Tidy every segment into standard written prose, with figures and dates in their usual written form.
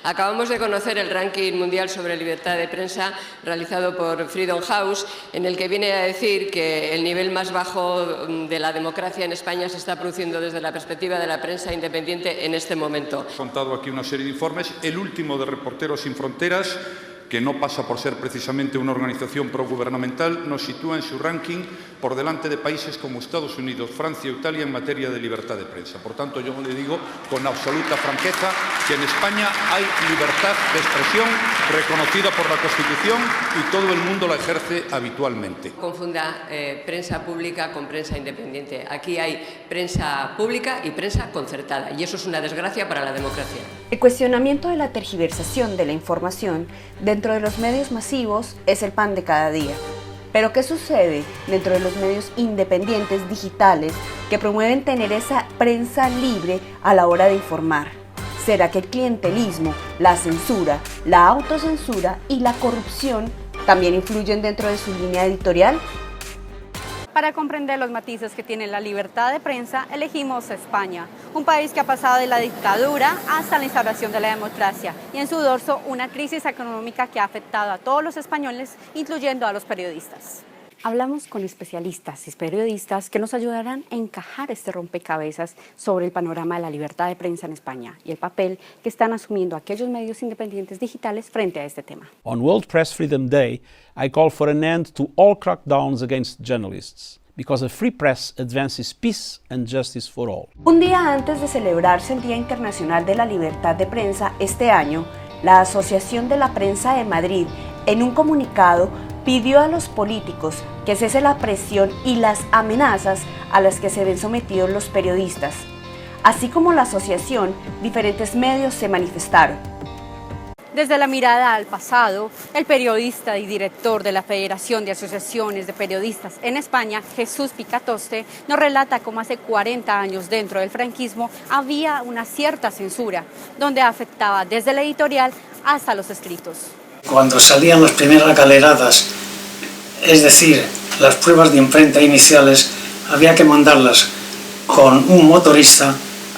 Acabamos de conocer el ranking mundial sobre libertad de prensa realizado por Freedom House, en el que viene a decir que el nivel más bajo de la democracia en España se está produciendo desde la perspectiva de la prensa independiente en este momento. He contado aquí una serie de informes, el último de Reporteros Sin Fronteras, que no pasa por ser precisamente una organización progubernamental, nos sitúa en su ranking por delante de países como Estados Unidos, Francia o Italia en materia de libertad de prensa. Por tanto, yo le digo con absoluta franqueza que en España hay libertad de expresión reconocida por la Constitución y todo el mundo la ejerce habitualmente. Confunda prensa pública con prensa independiente. Aquí hay prensa pública y prensa concertada, y eso es una desgracia para la democracia. El cuestionamiento de la tergiversación de la información dentro de los medios masivos es el pan de cada día. Pero ¿qué sucede dentro de los medios independientes digitales que promueven tener esa prensa libre a la hora de informar? ¿Será que el clientelismo, la censura, la autocensura y la corrupción también influyen dentro de su línea editorial? Para comprender los matices que tiene la libertad de prensa, elegimos España, un país que ha pasado de la dictadura hasta la instauración de la democracia y en su dorso una crisis económica que ha afectado a todos los españoles, incluyendo a los periodistas. Hablamos con especialistas y periodistas que nos ayudarán a encajar este rompecabezas sobre el panorama de la libertad de prensa en España y el papel que están asumiendo aquellos medios independientes digitales frente a este tema. On World Press Freedom Day, I call for an end to all crackdowns against journalists, because a free press advances peace and justice for all. Un día antes de celebrarse el Día Internacional de la Libertad de Prensa este año, la Asociación de la Prensa de Madrid, en un comunicado, pidió a los políticos que cese la presión y las amenazas a las que se ven sometidos los periodistas. Así como la asociación, diferentes medios se manifestaron. Desde la mirada al pasado, el periodista y director de la Federación de Asociaciones de Periodistas en España, Jesús Picatoste, nos relata cómo hace 40 años dentro del franquismo había una cierta censura, donde afectaba desde el editorial hasta los escritos. Cuando salían las primeras galeradas, es decir, las pruebas de imprenta iniciales, había que mandarlas con un motorista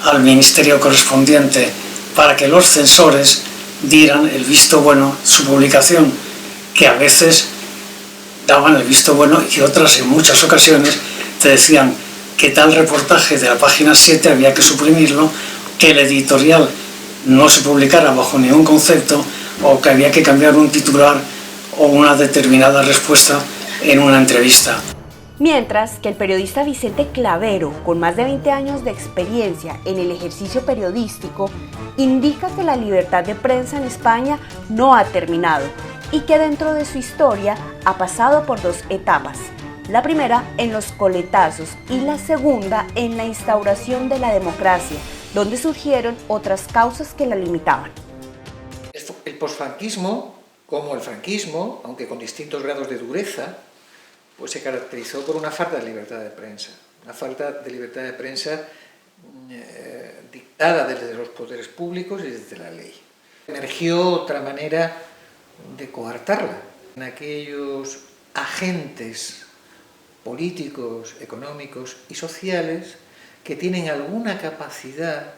al ministerio correspondiente para que los censores dieran el visto bueno a su publicación, que a veces daban el visto bueno y otras en muchas ocasiones te decían que tal reportaje de la página 7 había que suprimirlo, que el editorial no se publicara bajo ningún concepto o que había que cambiar un titular o una determinada respuesta en una entrevista. Mientras que el periodista Vicente Clavero, con más de 20 años de experiencia en el ejercicio periodístico, indica que la libertad de prensa en España no ha terminado y que dentro de su historia ha pasado por dos etapas. La primera en los coletazos y la segunda en la instauración de la democracia, donde surgieron otras causas que la limitaban. El posfranquismo, como el franquismo, aunque con distintos grados de dureza, pues se caracterizó por una falta de libertad de prensa, una falta de libertad de prensa dictada desde los poderes públicos y desde la ley. Emergió otra manera de coartarla en aquellos agentes políticos, económicos y sociales que tienen alguna capacidad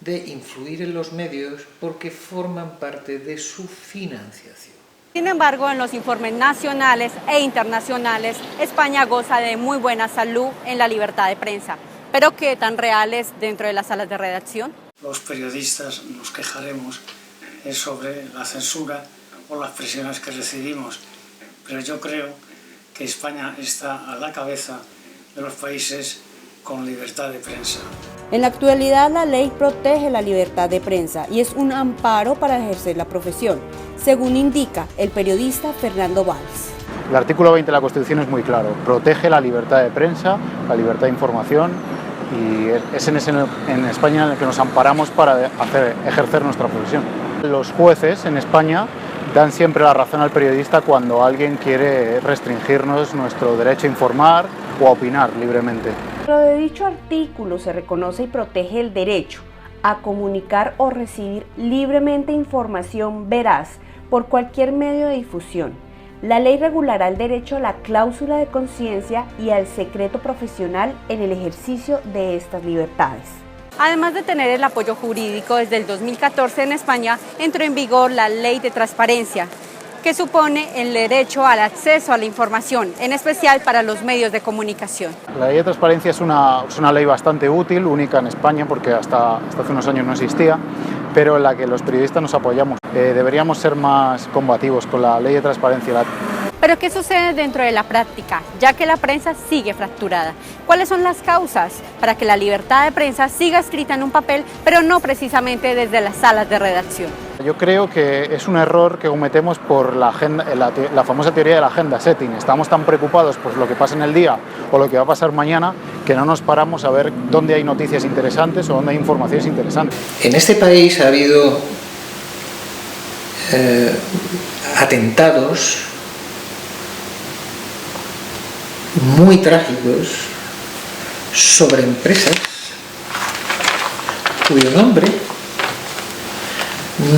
de influir en los medios porque forman parte de su financiación. Sin embargo, en los informes nacionales e internacionales, España goza de muy buena salud en la libertad de prensa. ¿Pero qué tan real es dentro de las salas de redacción? Los periodistas nos quejaremos sobre la censura o las presiones que recibimos, pero yo creo que España está a la cabeza de los países con libertad de prensa. En la actualidad, la ley protege la libertad de prensa y es un amparo para ejercer la profesión, según indica el periodista Fernando Valls. El artículo 20 de la Constitución es muy claro, protege la libertad de prensa, la libertad de información y es en España en el que nos amparamos para ejercer nuestra profesión. Los jueces en España dan siempre la razón al periodista cuando alguien quiere restringirnos nuestro derecho a informar o a opinar libremente. Dentro de dicho artículo se reconoce y protege el derecho a comunicar o recibir libremente información veraz por cualquier medio de difusión. La ley regulará el derecho a la cláusula de conciencia y al secreto profesional en el ejercicio de estas libertades. Además de tener el apoyo jurídico, desde el 2014 en España entró en vigor la Ley de Transparencia, que supone el derecho al acceso a la información, en especial para los medios de comunicación. La Ley de Transparencia es una ley bastante útil, única en España, porque hasta hace unos años no existía, pero en la que los periodistas nos apoyamos. Deberíamos ser más combativos con la Ley de Transparencia. Pero ¿qué sucede dentro de la práctica, ya que la prensa sigue fracturada? ¿Cuáles son las causas para que la libertad de prensa siga escrita en un papel, pero no precisamente desde las salas de redacción? Yo creo que es un error que cometemos por la famosa teoría de la agenda setting. Estamos tan preocupados por lo que pasa en el día o lo que va a pasar mañana que no nos paramos a ver dónde hay noticias interesantes o dónde hay informaciones interesantes. En este país ha habido atentados muy trágicos sobre empresas cuyo nombre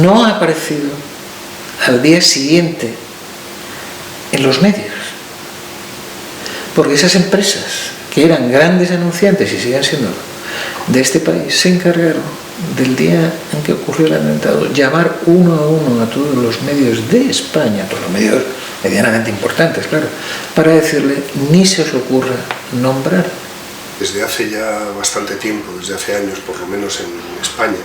no ha aparecido al día siguiente en los medios, porque esas empresas, que eran grandes anunciantes y siguen siendo de este país, se encargaron del día en que ocurrió el atentado llamar uno a uno a todos los medios de España, todos los medios medianamente importantes, claro, para decirle: ni se os ocurra nombrar. Desde hace ya bastante tiempo, desde hace años por lo menos en España,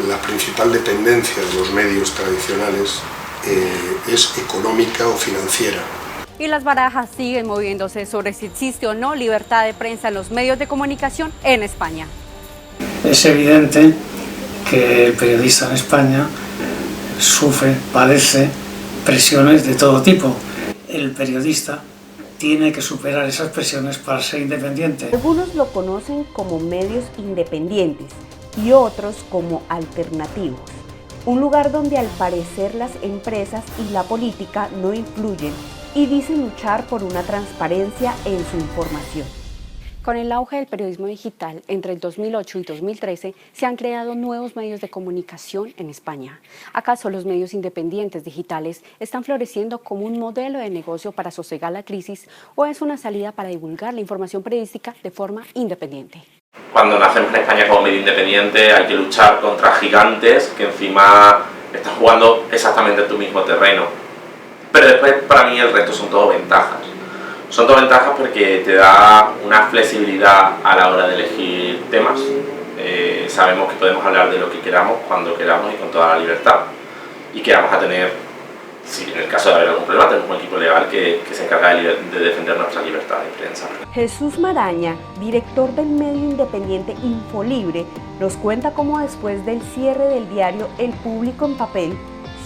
la principal dependencia de los medios tradicionales es económica o financiera. Y las barajas siguen moviéndose sobre si existe o no libertad de prensa en los medios de comunicación en España. Es evidente que el periodista en España sufre, padece presiones de todo tipo. El periodista tiene que superar esas presiones para ser independiente. Algunos lo conocen como medios independientes y otros como alternativos. Un lugar donde al parecer las empresas y la política no influyen y dicen luchar por una transparencia en su información. Con el auge del periodismo digital, entre el 2008 y 2013, se han creado nuevos medios de comunicación en España. ¿Acaso los medios independientes digitales están floreciendo como un modelo de negocio para sosegar la crisis o es una salida para divulgar la información periodística de forma independiente? Cuando nacemos en España como medio independiente hay que luchar contra gigantes que encima están jugando exactamente en tu mismo terreno. Pero después, para mí, el resto son todo ventajas. Son todo ventajas porque te da una flexibilidad a la hora de elegir temas. Sabemos que podemos hablar de lo que queramos, cuando queramos y con toda la libertad. Y que vamos a tener, si en el caso de haber algún problema, tenemos un equipo legal que se encarga de defender nuestra libertad de prensa. Jesús Maraña, director del medio independiente Infolibre, nos cuenta cómo después del cierre del diario El Público en papel,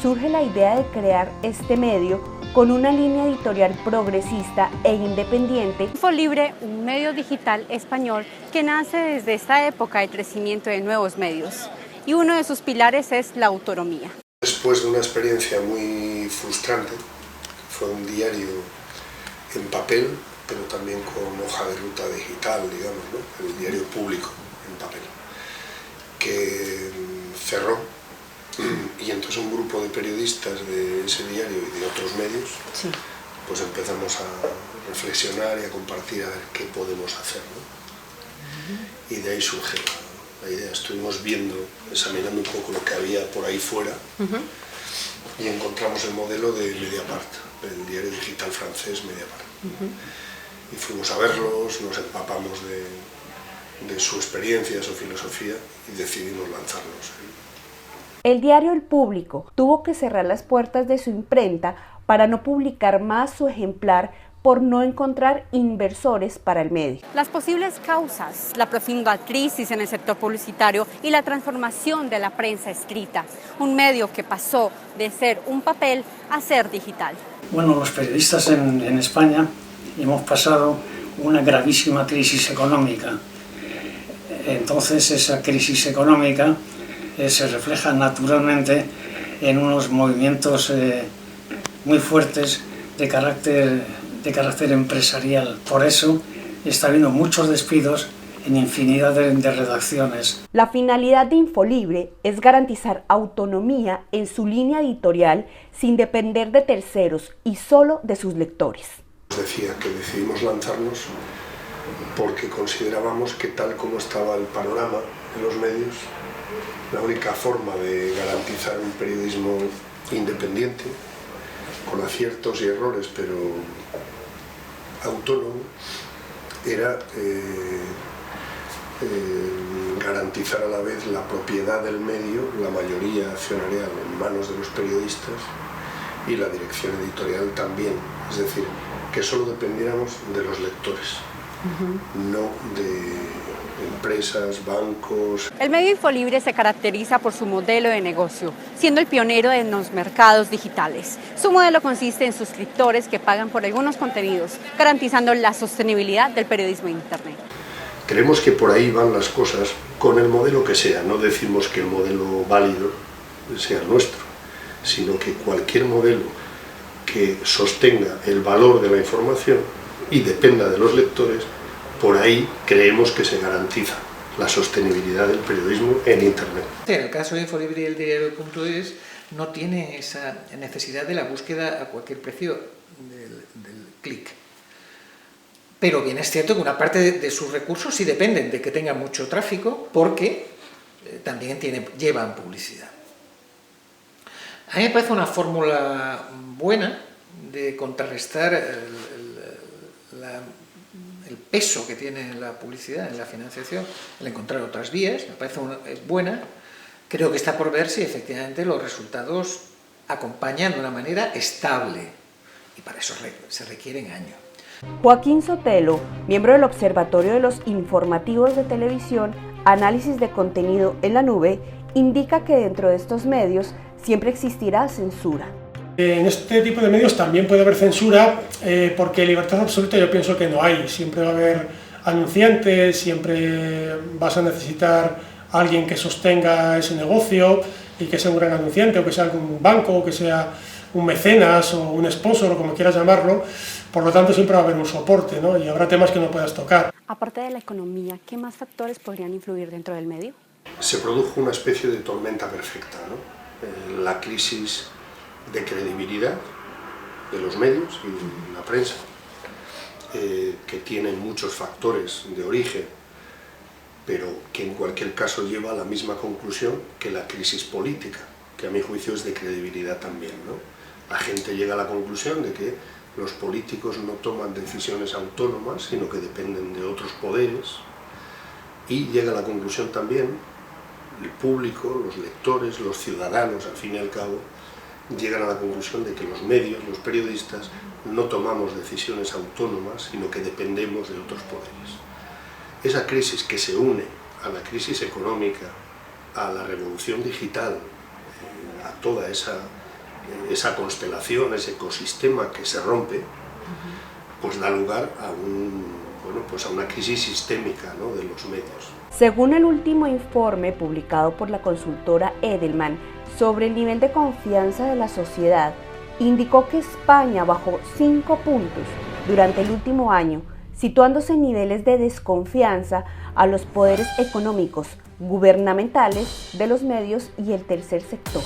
surge la idea de crear este medio con una línea editorial progresista e independiente. Infolibre, un medio digital español que nace desde esta época de crecimiento de nuevos medios, y uno de sus pilares es la autonomía. Después de una experiencia muy frustrante, fue un diario en papel, pero también con hoja de ruta digital, digamos, ¿no? El diario Público en papel, que cerró. Y entonces un grupo de periodistas de ese diario y de otros medios, sí, pues empezamos a reflexionar y a compartir a ver qué podemos hacer, ¿no? Y de ahí surge la idea. Estuvimos viendo, examinando un poco lo que había por ahí fuera, y encontramos el modelo de Mediapart, el diario digital francés Mediapart. Y fuimos a verlos, nos empapamos de su experiencia, su filosofía, y decidimos lanzarnos. El diario El Público tuvo que cerrar las puertas de su imprenta para no publicar más su ejemplar por no encontrar inversores para el medio. Las posibles causas, la profunda crisis en el sector publicitario y la transformación de la prensa escrita, un medio que pasó de ser un papel a ser digital. Bueno, los periodistas en España hemos pasado una gravísima crisis económica. Entonces esa crisis económica se refleja naturalmente en unos movimientos muy fuertes de carácter empresarial. Por eso está habiendo muchos despidos en infinidad de redacciones. La finalidad de Infolibre es garantizar autonomía en su línea editorial sin depender de terceros y solo de sus lectores. Decía que decidimos lanzarnos porque considerábamos que tal como estaba el panorama en los medios, la única forma de garantizar un periodismo independiente, con aciertos y errores, pero autónomo, era garantizar a la vez la propiedad del medio, la mayoría accionarial en manos de los periodistas y la dirección editorial también, es decir, que solo dependiéramos de los lectores, no de empresas, bancos. El medio Infolibre se caracteriza por su modelo de negocio, siendo el pionero en los mercados digitales. Su modelo consiste en suscriptores que pagan por algunos contenidos, garantizando la sostenibilidad del periodismo en Internet. Creemos que por ahí van las cosas con el modelo que sea, no decimos que el modelo válido sea nuestro, sino que cualquier modelo que sostenga el valor de la información y dependa de los lectores, por ahí creemos que se garantiza la sostenibilidad del periodismo en Internet. En el caso de Infolibre y el diario.es no tiene esa necesidad de la búsqueda a cualquier precio del clic. Pero bien es cierto que una parte de sus recursos sí dependen de que tenga mucho tráfico, porque también llevan publicidad. A mí me parece una fórmula buena de contrarrestar el peso que tiene la publicidad en la financiación, el encontrar otras vías, me parece buena. Creo que está por ver si efectivamente los resultados acompañan de una manera estable, y para eso se requieren años. Joaquín Sotelo, miembro del Observatorio de los Informativos de Televisión, Análisis de Contenido en la Nube, indica que dentro de estos medios siempre existirá censura. En este tipo de medios también puede haber censura, porque libertad absoluta yo pienso que no hay. Siempre va a haber anunciantes, siempre vas a necesitar a alguien que sostenga ese negocio y que sea un gran anunciante, o que sea algún banco, o que sea un mecenas o un sponsor, o como quieras llamarlo. Por lo tanto, siempre va a haber un soporte, ¿no? Y habrá temas que no puedas tocar. Aparte de la economía, ¿qué más factores podrían influir dentro del medio? Se produjo una especie de tormenta perfecta, ¿no? La crisis de credibilidad de los medios y de la prensa, que tienen muchos factores de origen, pero que en cualquier caso lleva a la misma conclusión que la crisis política, que a mi juicio es de credibilidad también, ¿no? La gente llega a la conclusión de que los políticos no toman decisiones autónomas, sino que dependen de otros poderes, y llega a la conclusión también el público, los lectores, los ciudadanos, al fin y al cabo, llegan a la conclusión de que los medios, los periodistas, no tomamos decisiones autónomas, sino que dependemos de otros poderes. Esa crisis, que se une a la crisis económica, a la revolución digital, a toda esa constelación, ese ecosistema que se rompe, pues da lugar a una crisis sistémica, ¿no?, de los medios. Según el último informe publicado por la consultora Edelman sobre el nivel de confianza de la sociedad, indicó que España bajó 5 puntos durante el último año, situándose en niveles de desconfianza a los poderes económicos, gubernamentales, de los medios y el tercer sector.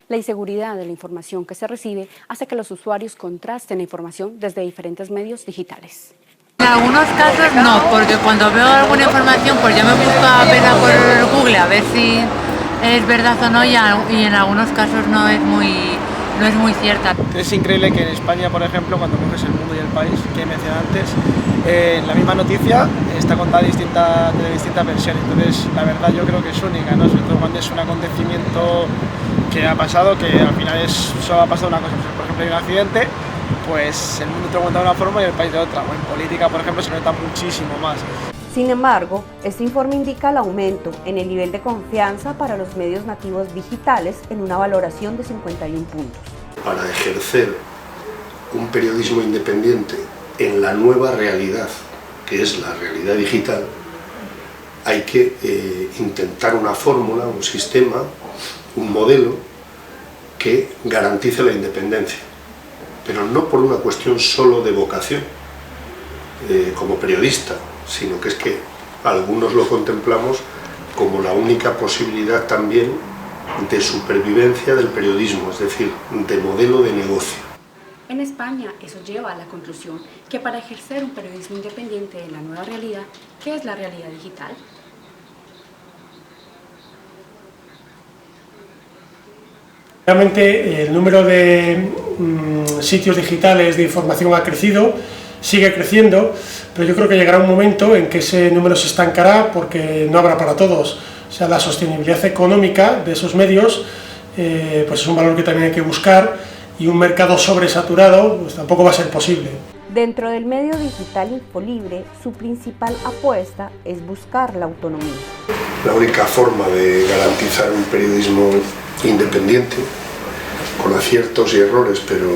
La inseguridad de la información que se recibe hace que los usuarios contrasten la información desde diferentes medios digitales. En algunos casos no, porque cuando veo alguna información pues ya me busco apenas por Google a ver si es verdad o no, y en algunos casos no es muy cierta. Es increíble que en España, por ejemplo, cuando coges El Mundo y El País, que he mencionado antes, la misma noticia está contada de distinta versión. Entonces, la verdad yo creo que es única, ¿no? Sobre todo cuando es un acontecimiento que ha pasado, que al final solo ha pasado una cosa. Por ejemplo, hay un accidente, pues El Mundo te lo cuenta de una forma y El País de otra. O en política, por ejemplo, se nota muchísimo más. Sin embargo, este informe indica el aumento en el nivel de confianza para los medios nativos digitales en una valoración de 51 puntos. Para ejercer un periodismo independiente en la nueva realidad, que es la realidad digital, hay que intentar una fórmula, un sistema, un modelo que garantice la independencia, pero no por una cuestión solo de vocación como periodista, sino que es que algunos lo contemplamos como la única posibilidad también de supervivencia del periodismo, es decir, de modelo de negocio. En España, eso lleva a la conclusión que para ejercer un periodismo independiente en la nueva realidad, ¿qué es la realidad digital? Realmente el número de sitios digitales de información ha crecido, sigue creciendo, pero yo creo que llegará un momento en que ese número se estancará porque no habrá para todos. O sea, la sostenibilidad económica de esos medios pues es un valor que también hay que buscar, y un mercado sobresaturado pues tampoco va a ser posible. Dentro del medio digital Infolibre, su principal apuesta es buscar la autonomía. La única forma de garantizar un periodismo independiente, con aciertos y errores, pero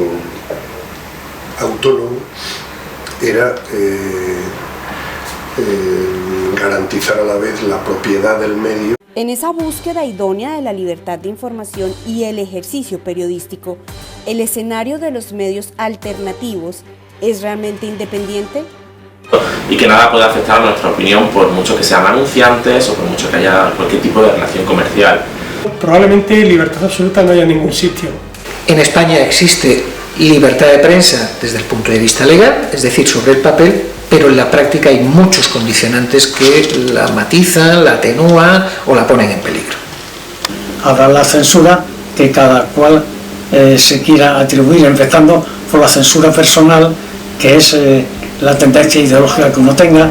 autónomo, era garantizar a la vez la propiedad del medio. En esa búsqueda idónea de la libertad de información y el ejercicio periodístico, ¿el escenario de los medios alternativos es realmente independiente? Y que nada puede afectar a nuestra opinión por mucho que sean anunciantes o por mucho que haya cualquier tipo de relación comercial. Probablemente libertad absoluta no haya en ningún sitio. En España existe libertad de prensa desde el punto de vista legal, es decir, sobre el papel, pero en la práctica hay muchos condicionantes que la matizan, la atenúan o la ponen en peligro. Habrá la censura que cada cual se quiera atribuir, empezando por la censura personal, que es la tendencia ideológica que uno tenga.